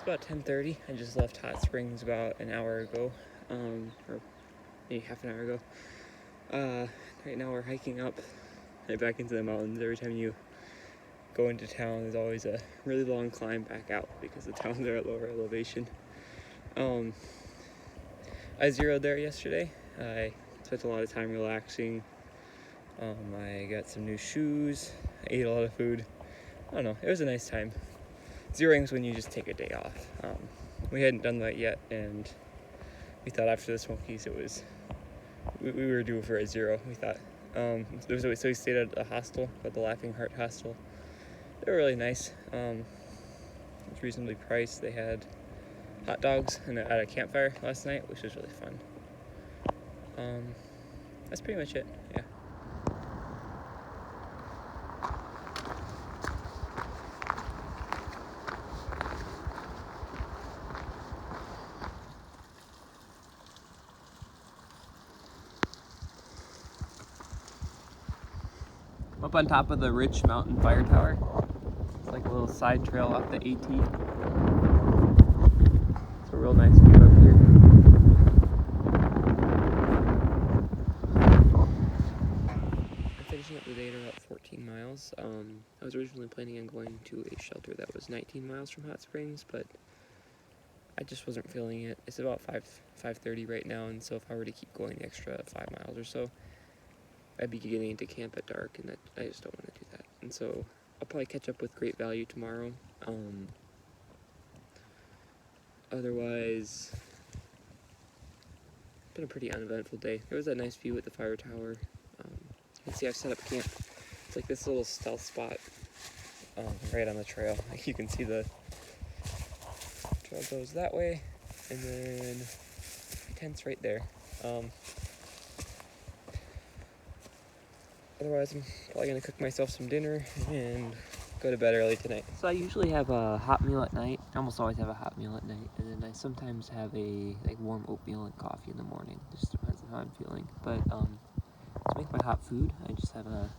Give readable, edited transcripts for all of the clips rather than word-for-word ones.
about 10:30. I just left Hot Springs about an hour ago, or maybe half an hour ago. Right now we're hiking up and back into the mountains. Every time you go into town, there's always a really long climb back out because the towns are at lower elevation. I zeroed there yesterday. I spent a lot of time relaxing. I got some new shoes. I ate a lot of food. I don't know, it was a nice time. Zeroing's when you just take a day off. We hadn't done that yet, and we thought after the Smokies we were due for a zero, we thought. So we stayed at a hostel called the Laughing Heart Hostel. They were really nice. It was reasonably priced. They had hot dogs at a campfire last night, which was really fun. That's pretty much it, yeah. Up on top of the Rich Mountain Fire Tower. It's like a little side trail off the AT. It's a real nice view up here. I'm finishing up the day at about 14 miles. I was originally planning on going to a shelter that was 19 miles from Hot Springs, but I just wasn't feeling it. It's about 5:30 right now, and so if I were to keep going the extra 5 miles or so, I'd be getting into camp at dark, and I just don't want to do that. And so I'll probably catch up with Great Value tomorrow. Otherwise, it's been a pretty uneventful day. There was that nice view at the fire tower. You can see I've set up camp. It's like this little stealth spot right on the trail. You can see the trail goes that way, and then my tent's right there. Otherwise, I'm probably going to cook myself some dinner and go to bed early tonight. So I usually have a hot meal at night. I almost always have a hot meal at night. And then I sometimes have a warm oatmeal and coffee in the morning. It just depends on how I'm feeling. But to make my hot food, I just have a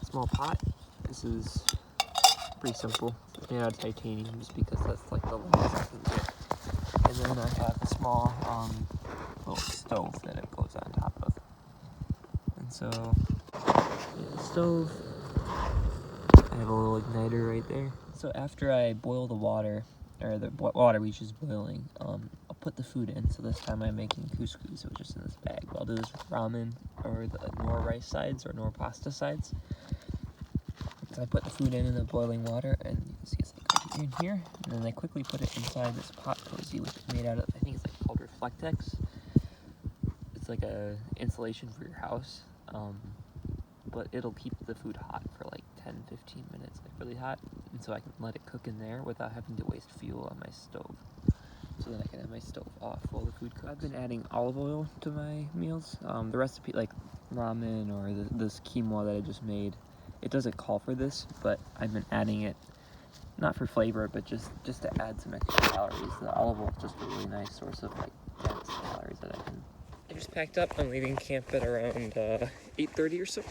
small pot. This is pretty simple. It's made out of titanium just because that's like the lightest I can get. And then I have a small little stove that it goes on top of. And so stove. I have a little igniter right there. So after I boil the water, or the water reaches boiling, I'll put the food in. So this time I'm making couscous, which is in this bag. I'll do this with ramen or the nor rice sides or nor pasta sides. So I put the food in the boiling water, and you can see it's like in here. And then I quickly put it inside this pot cozy, which is made out of, I think it's like called Reflectex. It's like a insulation for your house. But it'll keep the food hot for like 10-15 minutes, like really hot, and so I can let it cook in there without having to waste fuel on my stove. So then I can have my stove off while the food cooks. I've been adding olive oil to my meals. The recipe, like ramen or this quinoa that I just made, it doesn't call for this, but I've been adding it, not for flavor, but just to add some extra calories. The olive oil is just a really nice source of like dense calories that I just packed up. I'm leaving camp at around 8:30 or so.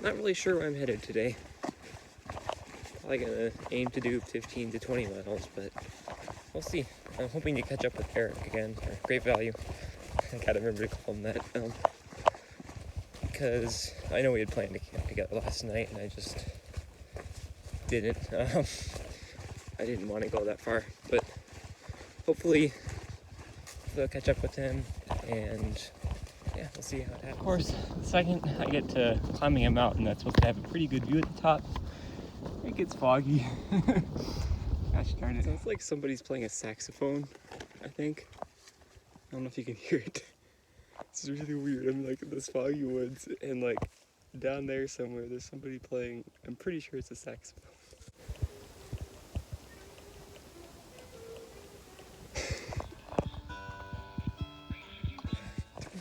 Not really sure where I'm headed today. Probably gonna aim to do 15 to 20 miles, but we'll see. I'm hoping to catch up with Eric again, or Great Value. I gotta remember to call him that. Because I know we had planned to camp together last night, and I just didn't. I didn't want to go that far, but hopefully I'll catch up with him, and yeah, we'll see how it happens. Of course, the second I get to climbing a mountain that's supposed to have a pretty good view at the top, it gets foggy. Gosh darn it. Sounds like somebody's playing a saxophone, I think. I don't know if you can hear it. It's really weird. I'm like in this foggy woods, and like down there somewhere there's somebody playing, I'm pretty sure it's a saxophone.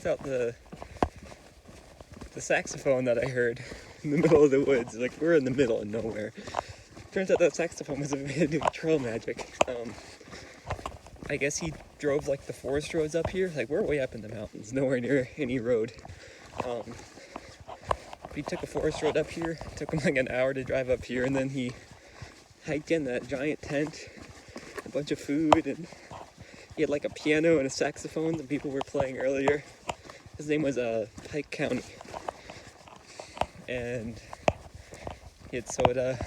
Turns out the saxophone that I heard in the middle of the woods, like we're in the middle of nowhere. Turns out that saxophone was invented doing trail magic. I guess he drove like the forest roads up here. Like we're way up in the mountains, nowhere near any road. He took a forest road up here, took him like an hour to drive up here, and then he hiked in that giant tent bunch of food, and he had like a piano and a saxophone that people were playing earlier. His name was Pike County, and he had soda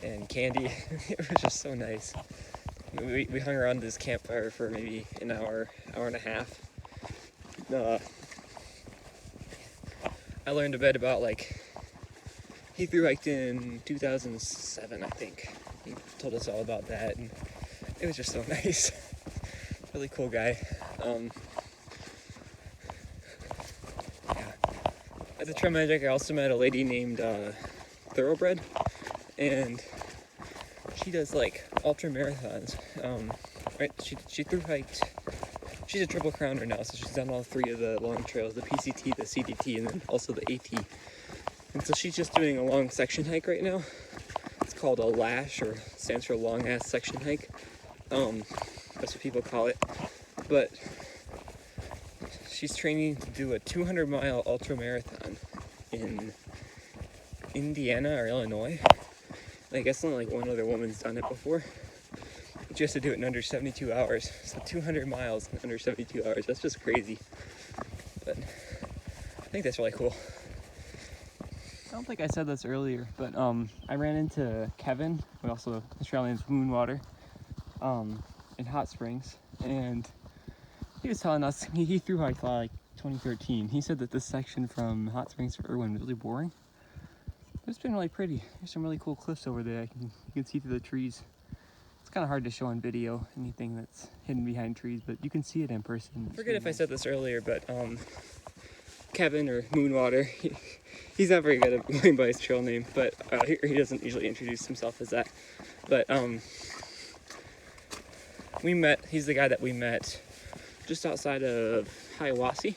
and candy. It was just so nice. We hung around this campfire for maybe an hour and a half. I learned a bit about, like, he thru hiked in 2007, I think. He told us all about that, and it was just so nice. Really cool guy. Yeah. At the Trail Magic, I also met a lady named Thoroughbred, and she does like ultra marathons. Right? She thru hiked. She's a triple crowner now, so she's done all 3 of the long trails: the PCT, the CDT, and then also the AT. And so she's just doing a long section hike right now. It's called a LASH, or stands for long ass section hike. That's what people call it. But she's training to do a 200-mile ultra marathon in Indiana or Illinois. I guess only like one other woman's done it before. She has to do it in under 72 hours. So 200 miles in under 72 hours. That's just crazy. But I think that's really cool. I don't think I said this earlier, but I ran into Kevin, who also his trail name's Moonwater, in Hot Springs, and he was telling us he thru hiked like 2013. He said that this section from Hot Springs to Erwin was really boring. It's been really pretty. There's some really cool cliffs over there. You can see through the trees. It's kind of hard to show on video anything that's hidden behind trees, but you can see it in person. I forget if I said this earlier, but Kevin, or Moonwater, he's not very good at going by his trail name, but he doesn't usually introduce himself as that. But he's the guy that we met just outside of Hiawassee.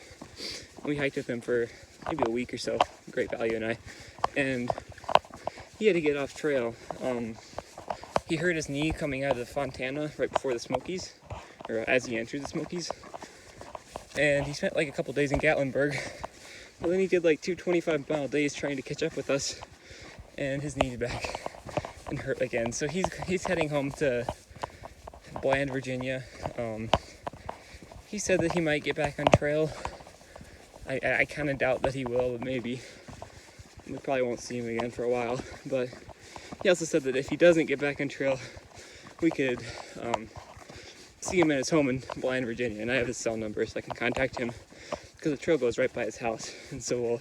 We hiked with him for maybe a week or so, Great Value and I. And he had to get off trail. He hurt his knee coming out of the Fontana right before the Smokies, or as he entered the Smokies. And he spent like a couple days in Gatlinburg. But then he did like 2 25-mile days trying to catch up with us, and his knee's back and hurt again. So he's heading home to Bland, Virginia. He said that he might get back on trail. I kind of doubt that he will, but maybe. We probably won't see him again for a while. But he also said that if he doesn't get back on trail, we could see him at his home in Bland, Virginia. And I have his cell number, so I can contact him, because the trail goes right by his house. And so we'll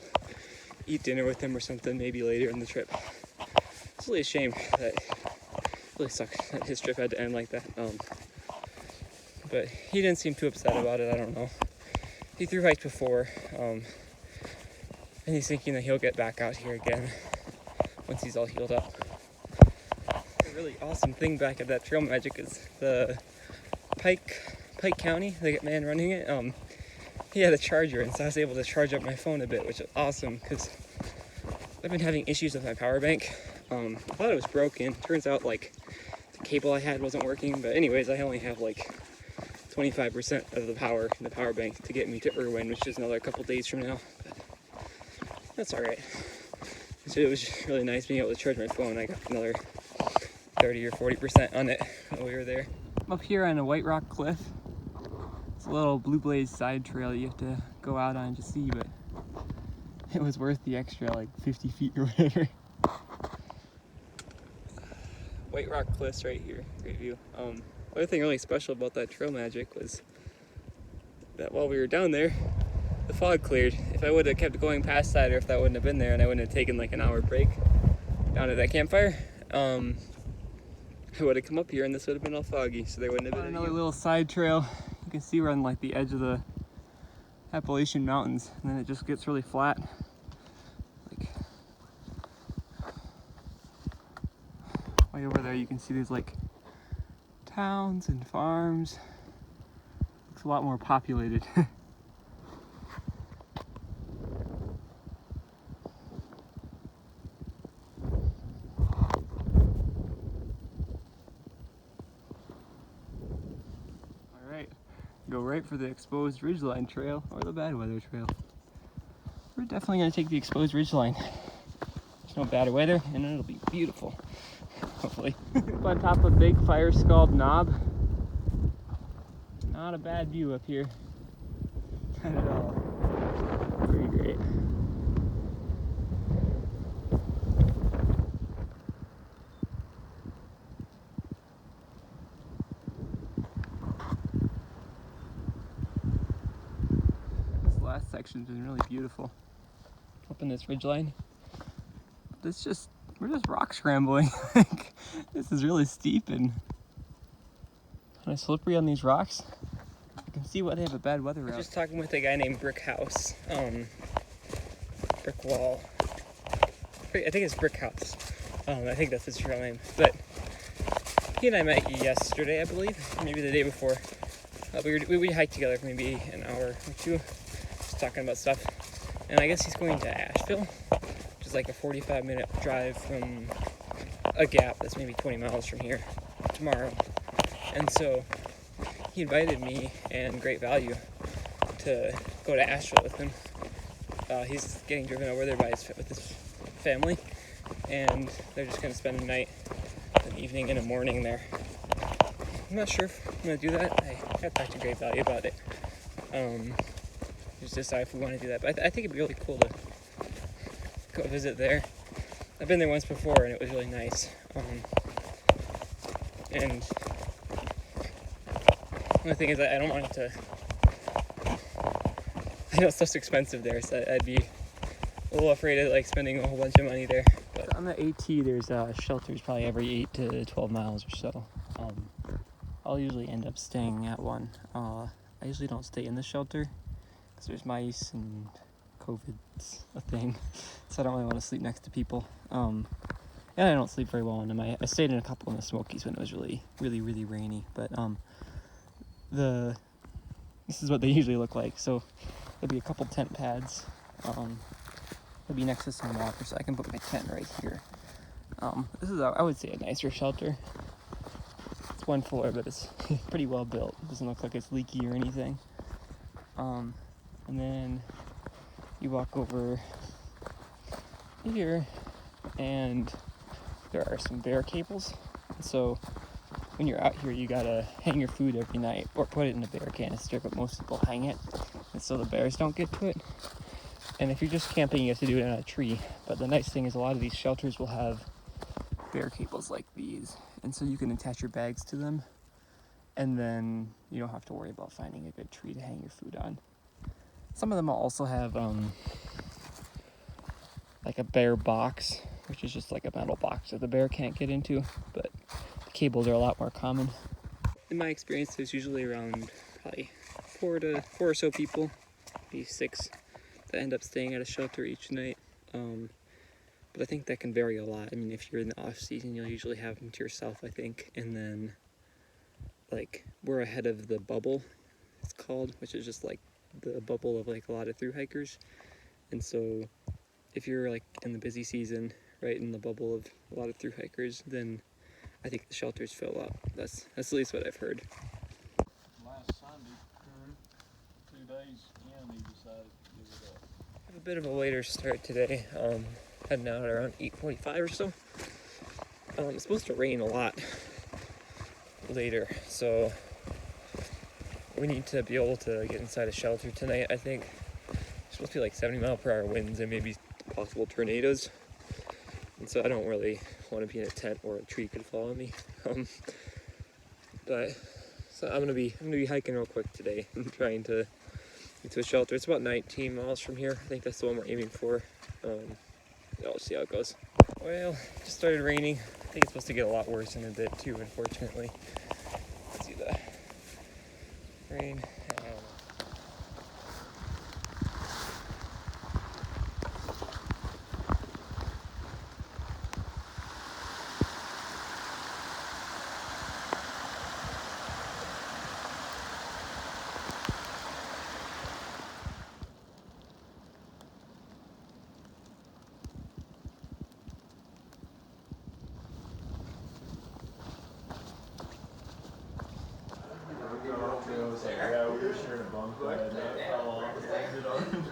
eat dinner with him or something maybe later in the trip. It's really a shame that it really sucks that his trip had to end like that. But he didn't seem too upset about it. I don't know. He thru hiked before, and he's thinking that he'll get back out here again once he's all healed up. A really awesome thing back at that Trail Magic is the Pike County, the man running it. He had a charger, and so I was able to charge up my phone a bit, which is awesome because I've been having issues with my power bank. I thought it was broken. Turns out like the cable I had wasn't working, but anyways, I only have like 25% of the power in the power bank to get me to Erwin, which is another couple days from now. But that's all right. So it was just really nice being able to charge my phone. I got another 30 or 40% on it while we were there. I'm up here on a White Rock Cliff. It's a little Blue Blaze side trail you have to go out on to see, but it was worth the extra like 50 feet or whatever. White Rock Cliffs right here, great view. Other thing really special about that Trail Magic was that while we were down there, the fog cleared. If I would have kept going past that, or if that wouldn't have been there and I wouldn't have taken like an hour break down at that campfire, I would have come up here and this would have been all foggy, so there wouldn't have been another little side trail. You can see we're on like the edge of the Appalachian Mountains, and then it just gets really flat. Like way over there you can see these like towns and farms. Looks a lot more populated. Alright, go right for the exposed ridgeline trail, or the bad weather trail. We're definitely going to take the exposed ridgeline. There's no bad weather and it'll be beautiful. Hopefully. Up on top of Big Fire Scald Knob. Not a bad view up here. Not at all. Pretty great. This last section's been really beautiful. Up in this ridgeline. We're just rock scrambling. Like, this is really steep and kind of slippery on these rocks. You can see why they have a bad weather route. I was just talking with a guy named Brick House. Brick Wall. I think it's Brick House. I think that's his real name. But he and I met yesterday, I believe, maybe the day before. We hiked together for maybe an hour or two, just talking about stuff. And I guess he's going to Asheville, which is like a 45-minute drive from a gap that's maybe 20 miles from here tomorrow. And so he invited me and Great Value to go to Asheville with him. He's getting driven over there with his family, and they're just going to spend the night, an evening, and a morning there. I'm not sure if I'm going to do that. I got to talk to Great Value about it. Just decide if we want to do that. But I think it'd be really cool to go visit there. I've been there once before, and it was really nice. And the only thing is I don't want it to... I know stuff's expensive there, so I'd be a little afraid of like spending a whole bunch of money there. But on the AT, there's shelters probably every 8 to 12 miles or so. I'll usually end up staying at one. I usually don't stay in the shelter because there's mice and COVID's a thing, so I don't really want to sleep next to people. And I don't sleep very well in them. I stayed in a couple in the Smokies when it was really rainy. But this is what they usually look like. So there'll be a couple tent pads. It'll be next to some water, so I can put my tent right here. This is, I would say, a nicer shelter. It's one floor, but it's pretty well built. It doesn't look like it's leaky or anything. And then you walk over here, and there are some bear cables. So when you're out here, you gotta hang your food every night or put it in a bear canister, but most people hang it, and so the bears don't get to it. And if you're just camping, you have to do it on a tree. But the nice thing is a lot of these shelters will have bear cables like these, and so you can attach your bags to them, and then you don't have to worry about finding a good tree to hang your food on. Some of them will also have like a bear box, which is just like a metal box that the bear can't get into, but the cables are a lot more common. In my experience, there's usually around probably four or so people, maybe 6, that end up staying at a shelter each night. But I think that can vary a lot. I mean, if you're in the off season, you'll usually have them to yourself, I think. And then, like, we're ahead of the bubble, it's called, which is just like the bubble of like a lot of thru hikers. And so if you're like in the busy season, right in the bubble of a lot of thru hikers, then I think the shelters fill up. That's at least what I've heard. Last Sunday, 2 days in, he decided to give it up. I have a bit of a later start today. Heading out around 8:45 or so. It's supposed to rain a lot later, so we need to be able to get inside a shelter tonight. I think it's supposed to be like 70-mile-per-hour winds and maybe possible tornadoes, and so I don't really want to be in a tent or a tree could fall on me. But so I'm gonna be hiking real quick today. I'm trying to get to a shelter. It's about 19 miles from here. I think that's the one we're aiming for. I'll see how it goes. Well, it just started raining. I think it's supposed to get a lot worse in a bit too, unfortunately. Let's see the rain. I don't know. Yeah, we were sharing a bunk bed. That fell off. Landed on him.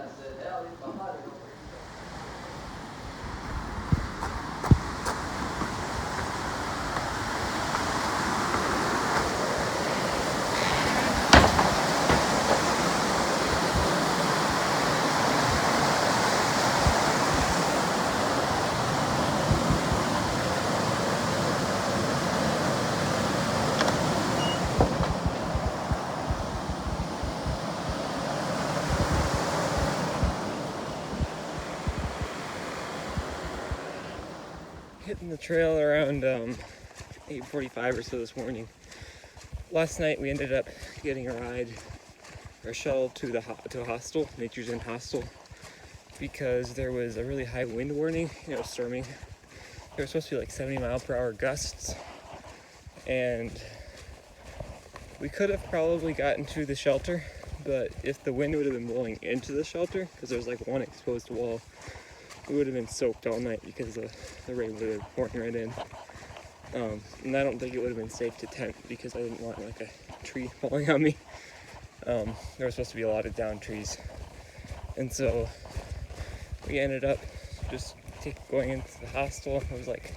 hitting the trail around 8:45 or so this morning. Last night we ended up getting a ride or a shuttle to a hostel, Nature's Inn hostel, because there was a really high wind warning. It was storming. There were supposed to be like 70-mile-per-hour gusts, and we could have probably gotten to the shelter, but if the wind would have been blowing into the shelter, because there's like one exposed wall, we would have been soaked all night because the rain would have poured right in. And I don't think it would have been safe to tent because I didn't want like a tree falling on me. There was supposed to be a lot of downed trees. And so we ended up just going into the hostel. It was like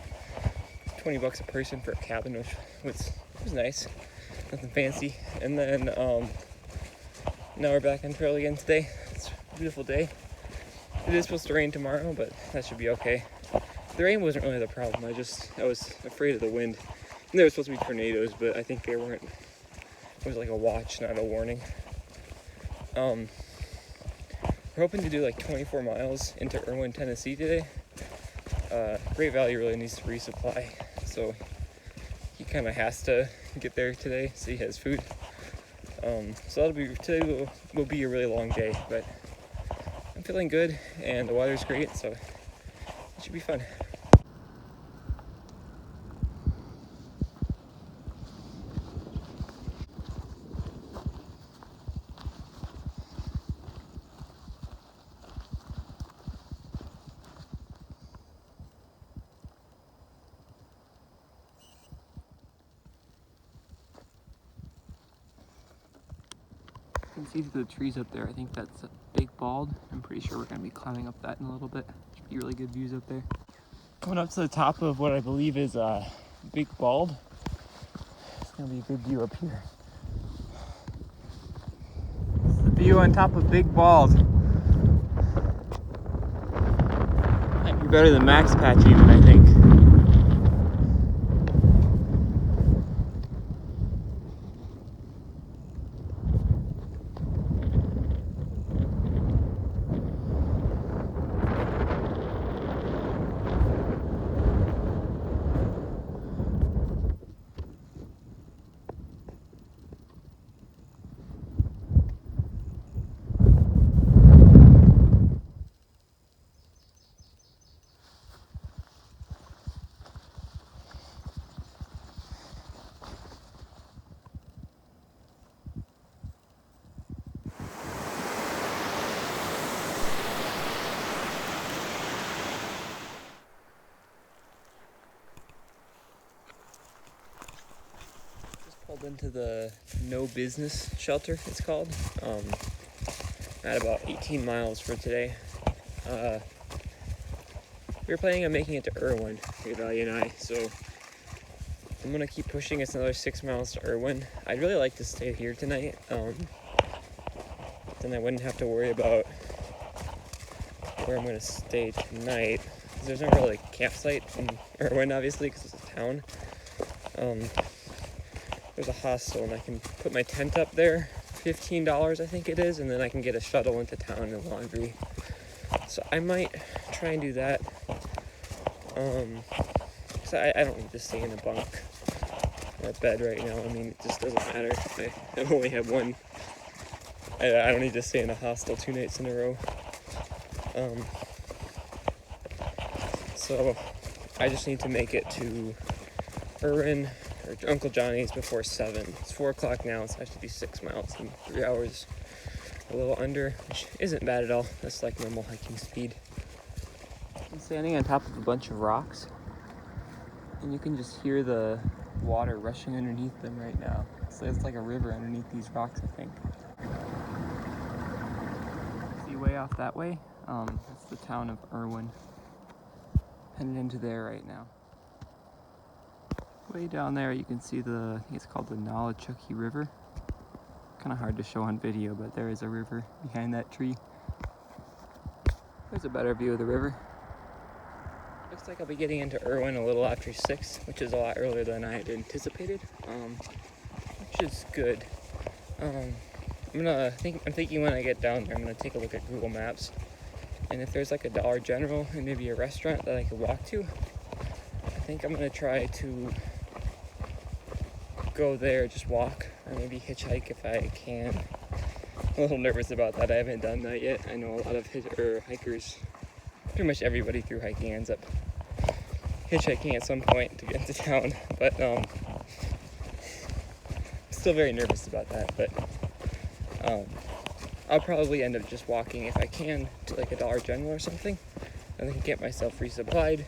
$20 a person for a cabin, which was nice. Nothing fancy. And then now we're back on trail again today. It's a beautiful day. It is supposed to rain tomorrow, but that should be okay. The rain wasn't really the problem. I was afraid of the wind. And there were supposed to be tornadoes, but I think they weren't. It was like a watch, not a warning. We're hoping to do like 24 miles into Erwin, Tennessee today. Great Valley really needs to resupply, so he kind of has to get there today so he has food. So today will be a really long day, but I'm feeling good and the weather's great, so it should be fun. You can see the trees up there. I think that's a big bald. I'm pretty sure we're going to be climbing up that in a little bit. Should be really good views up there. Coming up to the top of what I believe is a big bald. It's going to be a good view up here. This is the view on top of Big Bald. Might be better than Max Patch even, I think. Pulled into the no business shelter, it's called. At about 18 miles for today. We were planning on making it to Erwin, Great Valley and I, so I'm gonna keep pushing. It's another 6 miles to Erwin. I'd really like to stay here tonight. Then I wouldn't have to worry about where I'm gonna stay tonight. There's no really campsite in Erwin, obviously, because it's a town. There's a hostel, and I can put my tent up there, $15 I think it is, and then I can get a shuttle into town and laundry. So I might try and do that. Cause I don't need to stay in a bunk or a bed right now. I mean, it just doesn't matter. I only have one. I don't need to stay in a hostel 2 nights in a row. So I just need to make it to Erwin or Uncle Johnny's before 7. It's 4 o'clock now, so I should do 6 miles in 3 hours. A little under, which isn't bad at all. That's like normal hiking speed. I'm standing on top of a bunch of rocks, and you can just hear the water rushing underneath them right now. So it's like a river underneath these rocks, I think. See way off that way? That's the town of Erwin. Heading into there right now. Way down there you can see I think it's called the Nolichucky River. Kind of hard to show on video, but there is a river behind that tree. There's a better view of the river. Looks like I'll be getting into Erwin a little after 6, which is a lot earlier than I had anticipated, which is good. I'm thinking when I get down there, I'm gonna take a look at Google Maps, and if there's like a Dollar General and maybe a restaurant that I could walk to, think I'm gonna try to go there, just walk, or maybe hitchhike if I can. I'm a little nervous about that. I haven't done that yet. I know a lot of hikers, pretty much everybody through hiking ends up hitchhiking at some point to get into town, but I'm still very nervous about that. But I'll probably end up just walking if I can to like a Dollar General or something, and then get myself resupplied.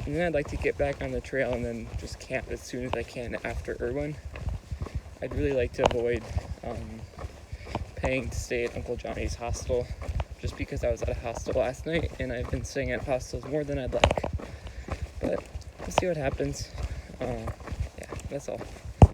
And then I'd like to get back on the trail and then just camp as soon as I can after Erwin. I'd really like to avoid paying to stay at Uncle Johnny's hostel, just because I was at a hostel last night and I've been staying at hostels more than I'd like. But we'll see what happens. Yeah, that's all.